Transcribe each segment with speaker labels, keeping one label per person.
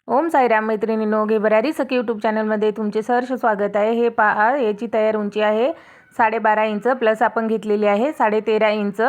Speaker 1: ओम साईराम मैत्रिणींनो, घेबरारी सखी यूट्यूब चॅनलमध्ये तुमचे सहर्ष स्वागत आहे। हे पहा, याची तयार उंची आहे 12.5 इंच प्लस आपण घेतलेली आहे 13.5 इंच।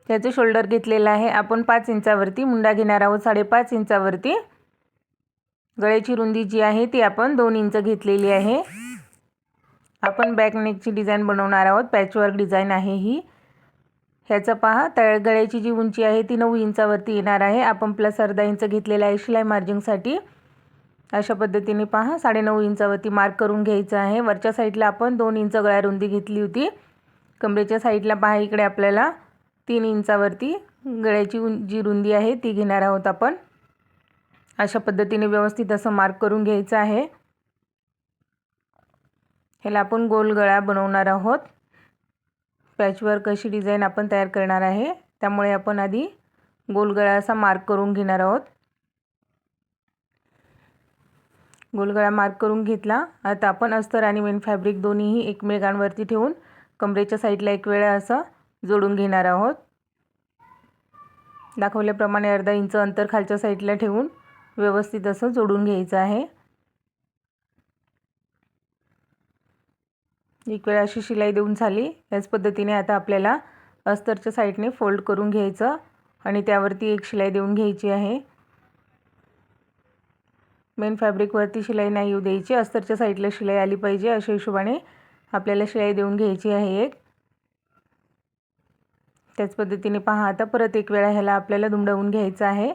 Speaker 1: त्याचे शोल्डर घेतलेला आहे आपण 5 इंचावरती, मुंडा घेणार आहोत 5.5 इंचावरती। गळ्याची रुंदी जी आहे ती आपण 2 इंच घेतलेली आहे। आपण बॅक नेकची डिझाइन बनवणार आहोत, पॅचवर्क डिझाइन आहे ही। ह्याचा पहा, गळ्याची जी उंची आहे ती 9 इंचावरती येणार आहे। आपण प्लस अर्धा इंच घेतलेला आहे शिलाई मार्जिंगसाठी। अशा पद्धतीने पहा 9.5 इंचावरती मार्क करून घ्यायचं आहे। वरच्या साईडला आपण 2 इंच गळा रुंदी घेतली होती। कमरेच्या साईडला पहा, इकडे आपल्याला 3 इंचावरती गळ्याची जी रुंदी आहे ती घेणार आहोत आपण। अशा पद्धतीने व्यवस्थित असं मार्क करून घ्यायचं आहे। ह्याला आपण गोल गळा बनवणार आहोत। पॅचवर्क अशी डिझाइन आपण तयार करणार आहे, त्यामुळे आपण आधी गोल गळा असा मार्क करून घेणार आहोत। गोल गळा मार्क करून घेतला। आता आपण अस्तर आणि मेन फॅब्रिक दोन्हीही एकमेकांवरती ठेवून कमरेच्या साईडला एक वेळा असं जोडून घेणार आहोत। दाखवल्याप्रमाणे अर्धा इंच अंतर खालच्या साईडला ठेवून व्यवस्थित असं जोडून घ्यायचं आहे। एक वेळा अशी शिलाई देऊन झाली। याच पद्धतीने आता आपल्याला अस्तरच्या साईडने फोल्ड करून घ्यायचं आणि त्यावरती एक शिलाई देऊन घ्यायची आहे। मेन फॅब्रिकवरती शिलाई नाही येऊ द्यायची, अस्तरच्या साईडला शिलाई आली पाहिजे, अशा हिशोबाने आपल्याला शिलाई देऊन घ्यायची आहे एक। त्याच पद्धतीने पहा, आता परत एक वेळा ह्याला आपल्याला दुमडवून घ्यायचं आहे।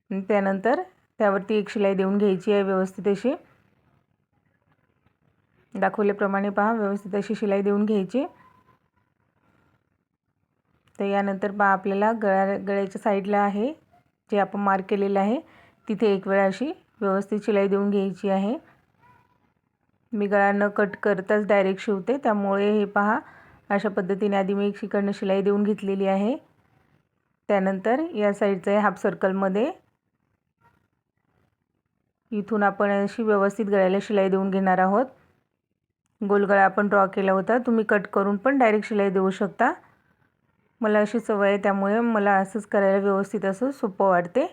Speaker 1: त्यानंतर त्यावरती एक शिलाई देऊन घ्यायची आहे व्यवस्थित अशी। दाखवल्याप्रमाणे पहा, व्यवस्थित अशी शिलाई देऊन घ्यायची। तर यानंतर पहा, आपल्याला गळ्याच्या साईडला आहे जे आपण मार्क केलेलं आहे तिथे एक वेळा अशी व्यवस्थित शिलाई देऊन घ्यायची आहे। मी गळा न कट करताच डायरेक्ट शिवते, त्यामुळे हे पहा अशा पद्धतीने आधी मी एक शिकडनं शिलाई देऊन घेतलेली आहे। त्यानंतर या साईडचा हाफ सर्कलमध्ये इथून आपण अशी व्यवस्थित गळ्याला शिलाई देऊन घेणार आहोत। गोल गळा आपण ड्रॉ केला होता, तुम्ही कट करून पण डायरेक्ट शिलाई देऊ शकता। मला अशी सवय आहे, त्यामुळे मला असंच करायला व्यवस्थित असं सोपं वाटते।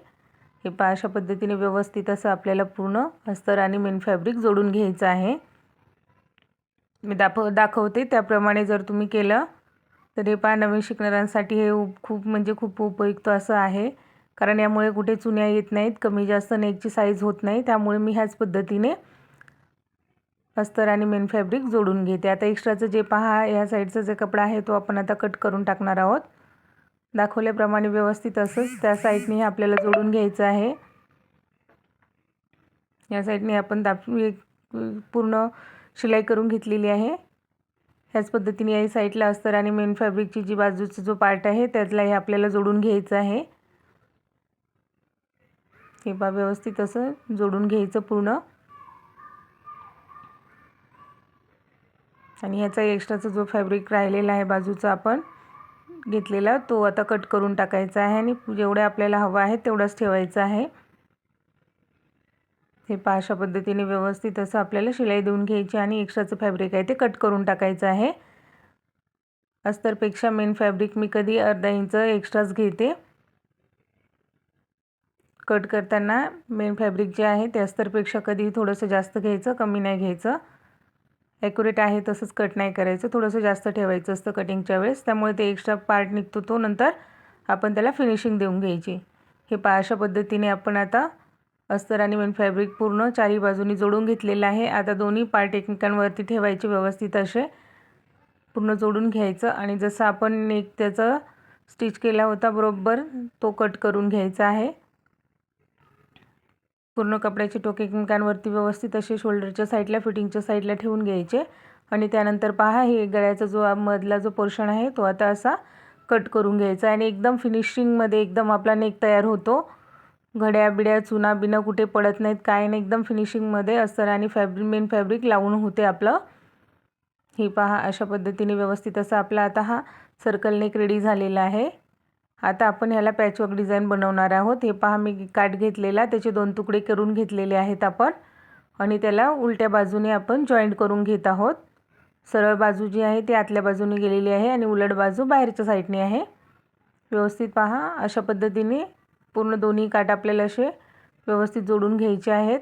Speaker 1: हे पहा, अशा पद्धतीने व्यवस्थित असं आपल्याला पूर्ण अस्तर आणि मेन फॅब्रिक जोडून घ्यायचं आहे। मी दाखवते त्याप्रमाणे जर तुम्ही केलं तर हे पहा, नवीन शिकणाऱ्यांसाठी हे खूप उपयुक्त असं आहे, कारण यामुळे कुठे चुन्या येत नाहीत, कमी जास्त नेकची साईज होत नाही। त्यामुळे मी ह्याच पद्धतीने अस्तर आणि मेन फॅब्रिक जोडून घेते। आता एक्स्ट्राचं जे पहा, या साईडचा जे कपडा आहे तो आपण आता कट करून टाकणार आहोत। दाखवल्याप्रमाणे व्यवस्थित असंच त्या साईडने आपल्याला जोडून घ्यायचं आहे। या साईडने आपण पूर्ण शिलाई करून घेतलेली आहे। ह्याच पद्धतीने या साईडला अस्तर आणि मेन फॅब्रिकची जी बाजूचा जो पार्ट आहे त्यातला हे आपल्याला जोडून घ्यायचं आहे। हे पहा, व्यवस्थित असं जोडून घ्यायचं पूर्ण। आणि ह्याचा एक्स्ट्राचा जो फॅब्रिक राहिलेला आहे बाजूचा आपण घेतलेला, तो आता कट करून टाकायचा आहे आणि जेवढे आपल्याला हवा आहे तेवढंच ठेवायचं आहे। हे पहा, अशा पद्धतीने व्यवस्थित असं आपल्याला शिलाई देऊन घ्यायची आणि एक्स्ट्राचं फॅब्रिक आहे ते कट करून टाकायचं आहे। अस्तरपेक्षा मेन फॅब्रिक मी कधी अर्धा इंच एक्स्ट्राच घेते। कट करताना मेन फॅब्रिक जे आहे ते अस्तरपेक्षा कधी थोडंसं जास्त घ्यायचं, कमी नाही घ्यायचं। ॲक्युरेट आहे तसंच कट नाही करायचं, थोडंसं जास्त ठेवायचं असतं कटिंगच्या वेळेस, त्यामुळे ते एक्स्ट्रा पार्ट निघतो तो नंतर आपण त्याला फिनिशिंग देऊन घ्यायची। हे पहा, अशा पद्धतीने आपण आता अस्तर आणि मेन फॅब्रिक पूर्ण चारही बाजूनी जोडून घेतलेलं आहे। आता दोन्ही पार्ट एकमेकांवरती ठेवायचे, व्यवस्थित असे पूर्ण जोडून घ्यायचं आणि जसं आपण नेक त्याचा स्टिच केला होता बरोबर तो कट करून घ्यायचा आहे। पूर्ण कपड्याचे टोक एकमेकांवरती व्यवस्थित असे शोल्डरच्या साईडला, फिटिंगच्या साईडला ठेवून घ्यायचे आणि त्यानंतर पहा, हे गळ्याचा जो मधला जो पोर्शन आहे तो आता असा कट करून घ्यायचा आणि एकदम फिनिशिंगमध्ये एकदम आपला नेक तयार होतो। घड्या बिड्या चुना बिना कुठे पडत नाहीत, काय नाही, एकदम फिनिशिंगमध्ये अस्तर आणि मेन फॅब्रिक लावून होते आपलं। हे पहा, अशा पद्धतीने व्यवस्थित असं आपला आता हा सर्कल नेक रेडी झालेला आहे। आता आपण ह्याला पॅचवर्क डिझाइन बनवणार आहोत। हे पहा, मी काठ घेतलेला, त्याचे 2 तुकडे करून घेतलेले आहेत आपण आणि त्याला उलट्या बाजूने आपण जॉईंट करून घेत आहोत। सरळ बाजू जी आहे ती आतल्या बाजूने गेलेली आहे आणि उलट बाजू बाहेरच्या साईडने आहे। व्यवस्थित पहा, अशा पद्धतीने पूर्ण दोन्ही काठ आपल्याला असे व्यवस्थित जोडून घ्यायचे आहेत।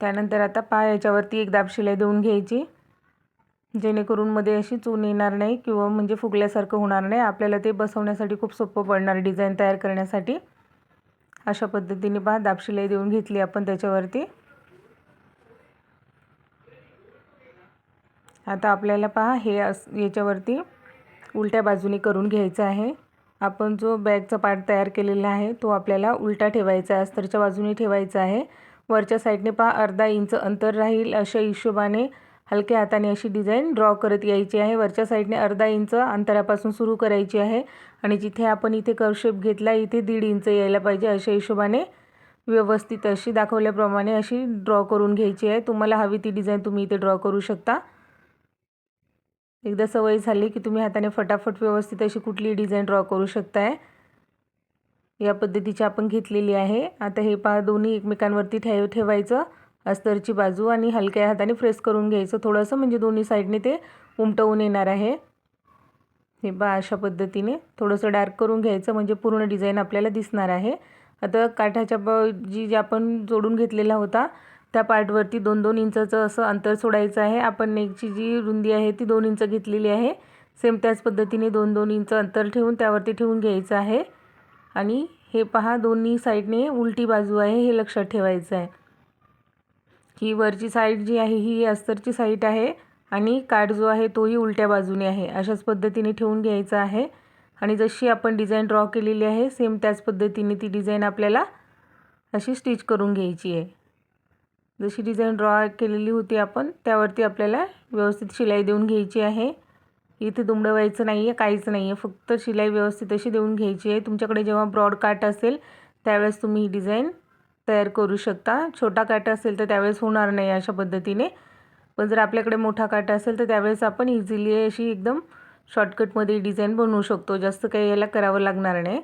Speaker 1: त्यानंतर आता याच्यावरती एक दाब शिलाई देऊन घ्यायची, जेणेकरून मध्ये अशी चून येणार नाही किंवा म्हणजे फुगल्यासारखं होणार नाही। आपल्याला ते बसवण्यासाठी खूप सोपं पडणार डिझाइन तयार करण्यासाठी। अशा पद्धतीने दाब शिलाई देऊन घेतली आपण त्याच्यावरती। आता आपल्याला हे याच्यावरती उलट्या बाजूने करून घ्यायचं आहे। आपण जो बॅगचा पार्ट तयार केलेला आहे तो आपल्याला उलटा ठेवायचा आहे, अस्तरच्या बाजूने ठेवायचा आहे। वरच्या साईडने अर्धा इंच अंतर राहील अशा हिशोबाने हलक्या हाताने अशी डिझाइन ड्रॉ करत यायची आहे। वरच्या साईडने अर्धा इंच अंतरापासून सुरू करायची आहे आणि जिथे आपण इथे कर्व शेप घेतला इथे 1.5 इंच यायला पाहिजे अशा हिशोबाने व्यवस्थित अशी दाखवल्याप्रमाणे अशी ड्रॉ करून घ्यायची आहे। तुम्हाला हवी ती डिझाइन तुम्ही इथे ड्रॉ करू शकता। एकदा सवय झाली की तुम्ही हाताने फटाफट व्यवस्थित अशी कुठली डिझाइन ड्रॉ करू शकताय। या पद्धतीची आपण घेतलेली आहे। आता हे दोन्ही एकमेकांवरती ठेवायचं अस्तरची बाजू आणि हलक्या हाताने प्रेस करून घ्यायचं थोडंसं, म्हणजे दोन्ही साईडने ते उमटवून येणार आहे। हे अशा पद्धतीने थोडंसं डार्क करून घ्यायचं म्हणजे पूर्ण डिझाइन आपल्याला दिसणार आहे। आता काठाच्या जी आपण जोडून घेतलेला होता त्या पार्टवरती 2-2 इंचाचं असं अंतर सोडायचं आहे। आपण नेकची जी रुंदी आहे ती 2 इंच घेतलेली आहे। सेम त्याच पद्धतीने 2-2 इंच अंतर ठेवून त्यावरती ठेवून घ्यायचं आहे आणि हे दोन्ही साईडने उलटी बाजू आहे हे लक्षात ठेवायचं आहे। ही वरची साईड जी आहे ही अस्तरची साईड आहे आणि काठ जो आहे तोही उलट्या बाजूने आहे। अशाच पद्धतीने ठेवून घ्यायचं आहे आणि जशी आपण डिझाइन ड्रॉ केलेली आहे सेम त्याच पद्धतीने ती डिझाइन आपल्याला अशी स्टिच करून घ्यायची आहे। जशी डिझाइन ड्रॉ केलेली होती आपण त्यावरती आपल्याला व्यवस्थित शिलाई देऊन घ्यायची आहे। इथे दुमडवायचं नाही आहे, काहीच नाही आहे, फक्त शिलाई व्यवस्थित अशी देऊन घ्यायची आहे। तुमच्याकडे जेव्हा ब्रॉड काठ असेल त्यावेळेस तुम्ही ही डिझाइन तयार करू शकता। छोटा काठ असेल तर त्यावेळेस होणार नाही अशा पद्धतीने, पण जर आपल्याकडे मोठा काठ असेल तर त्यावेळेस आपण इझिली अशी एकदम शॉर्टकटमध्ये डिझाइन बनवू शकतो। जास्त काही याला करावं लागणार नाही।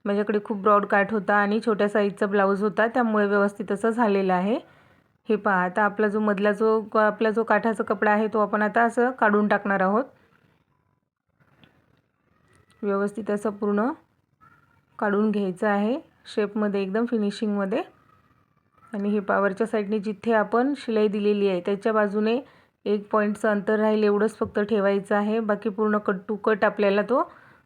Speaker 1: माझ्याकडे खूप ब्रॉड काठ होता आणि छोट्या साईजचा ब्लाऊज होता त्यामुळे व्यवस्थित असं झालेलं आहे। हे आता आपला जो काठाचा कपडा आहे तो आपण आता असं काढून टाकणार आहोत। व्यवस्थित असं पूर्ण काढून घ्यायचं आहे शेपमध्ये एकदम फिनिशिंगमध्ये। आणि हे वरच्या साईडने जिथे आपण शिलाई दिलेली आहे त्याच्या बाजूने 1 पॉईंटचं अंतर राहील एवढंच फक्त ठेवायचं आहे। बाकी पूर्ण कट टू कट आपल्याला तो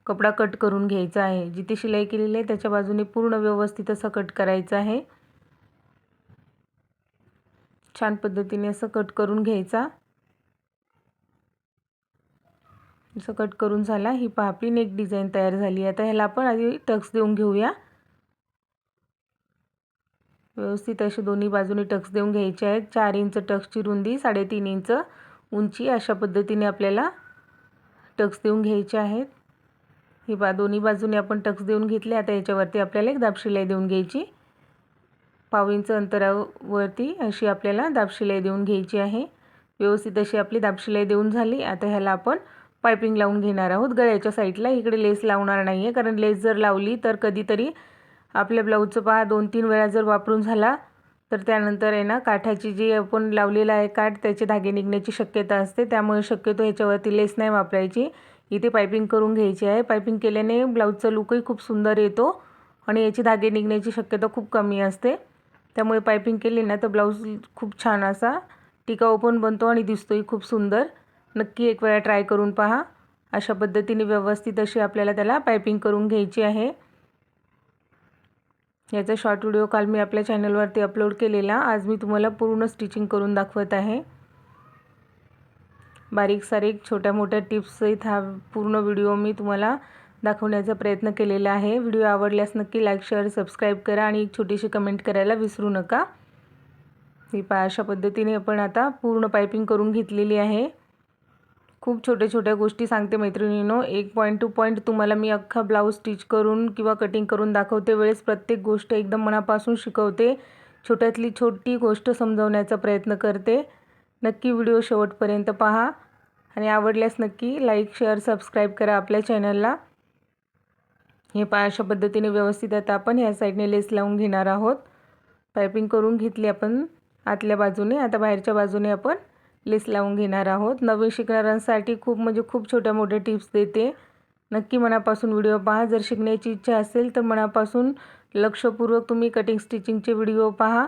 Speaker 1: कपडा कट करून घ्यायचा आहे। जिथे शिलाई केलेली आहे त्याच्या बाजूने पूर्ण व्यवस्थित असं कट करायचं आहे। छान पद्धतीने असं कट करून घ्यायचा। असं कट करून झाला। ही आपली नेक डिझाइन तयार झाली। आता ह्याला आपण आधी टक्स देऊन घेऊया। व्यवस्थित असे दोन्ही बाजूने टक्स देऊन घ्यायचे आहेत। 4 इंच टक्सची रुंदी, 3.5 इंच उंची अशा पद्धतीने आपल्याला टक्स देऊन घ्यायचे आहेत। हे दोन्ही बाजूने आपण टक्स देऊन घेतले। आता याच्यावरती आपल्याला एक दाब शिलाई देऊन घ्यायची। 1/2 इंच अंतरावरती अशी आपल्याला दाब शिलाई देऊन घ्यायची आहे। व्यवस्थित अशी आपली दाब शिलाई देऊन झाली। आता ह्याला आपण पाइपिंग लावून घेणार आहोत गळ्याच्या साईडला। इकडे लेस लावणार नाही आहे, कारण लेस जर लावली तर कधीतरी आपल्या ब्लाऊजचं 2-3 वेळा जर वापरून झाला तर त्यानंतर आहे ना काठाची जी आपण लावलेला आहे काठ त्याचे धागे निघण्याची शक्यता असते। त्यामुळे शक्यतो ह्याच्यावरती लेस नाही वापरायची, इथे पाइपिंग करून घ्यायची आहे। पाइपिंग केल्याने ब्लाऊजचा लुकही खूप सुंदर येतो आणि याची धागे निघण्याची शक्यता खूप कमी असते। त्यामुळे पाइपिंग केली ना तर ब्लाऊज खूप छान असा टिकाऊ पण बनतो आणि दिसतोही खूप सुंदर। नक्की एक वेळा ट्राय करून पहा। अशा पद्धतीने व्यवस्थित अशी आपल्याला त्याला पाइपिंग करून घ्यायची आहे। याचा शॉर्ट व्हिडिओ काल मी आपल्या चॅनलवरती अपलोड केलेला। आज मी तुम्हाला पूर्ण स्टिचिंग करून दाखवत आहे। बारीक सारीक छोट्या मोठ्या टिप्स सहित हा पूर्ण व्हिडिओ मी तुम्हाला दाखवण्याचा प्रयत्न केलेला आहे। व्हिडिओ आवडल्यास नक्की लाईक, शेअर, सबस्क्राईब करा आणि एक छोटीशी कमेंट करायला विसरू नका। ही अशा पद्धतीने आपण आता पूर्ण पाइपिंग करून घेतलेली आहे। खूप छोट्या छोट्या गोष्टी सांगते मैत्रिणींनो, एक पॉईंट टू पॉईंट तुम्हाला मी अख्खा ब्लाऊज स्टिच करून किंवा कटिंग करून दाखवते वेळेस प्रत्येक गोष्ट एकदम मनापासून शिकवते। छोट्यातली छोटी गोष्ट समजावण्याचा प्रयत्न करते। नक्की व्हिडिओ शेवटपर्यंत पहा आणि आवडल्यास नक्की लाईक, शेअर, सबस्क्राईब करा आपल्या चॅनलला। हे अशा पद्धतीने व्यवस्थित आता आपण ह्या साईडने लेस लावून घेणार आहोत। पाइपिंग करून घेतली आपण आतल्या बाजूने, आता बाहेरच्या बाजूने आपण लेस लावून घेणार आहोत। नवीन शिकणाऱ्यांसाठी खूप छोट्या मोठ्या टिप्स देते, नक्की मनापासून व्हिडिओ पहा. जर शिकण्याची इच्छा असेल तर मनापासून लक्षपूर्वक तुम्ही कटिंग स्टिचिंगचे व्हिडिओ पहा.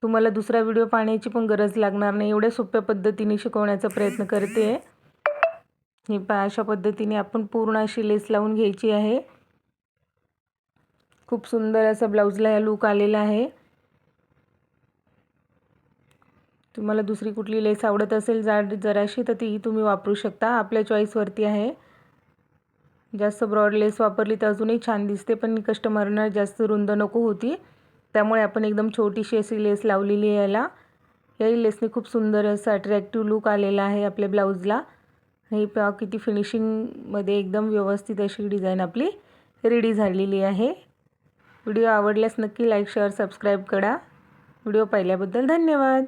Speaker 1: तुम्हाला दुसरा व्हिडिओ पाहण्याची पण गरज लागणार नाही. एवढ्या सोप्या पद्धतीने शिकवण्याचा प्रयत्न करते आहे. ही पहा, अशा पद्धतीने आपण पूर्ण अशी लेस लावून घ्यायची आहे. खूप सुंदर असा ब्लाऊजला हा लूक आलेला आहे. तुम्हाला दुसरी कुठली लेस आवडत असेल जाड जराशी तर ती तुम्ही वापरू शकता, आपल्या चॉईसवरती आहे. जास्त ब्रॉड लेस वापरली तर अजूनही छान दिसते, पण कस्टमरना जास्त रुंद नको होती, त्यामुळे आपण एकदम छोटीशी अशी लेस लावलेली आहे याला. याही लेसने खूप सुंदर असं अट्रॅक्टिव्ह लूक आलेला आहे आपल्या ब्लाऊजला. हे पहा किती फिनिशिंगमध्ये एकदम व्यवस्थित अशी डिझाईन आपली रेडी झालेली आहे. व्हिडिओ आवडल्यास नक्की लाईक शेअर सबस्क्राईब करा. व्हिडिओ पाहिल्याबद्दल धन्यवाद.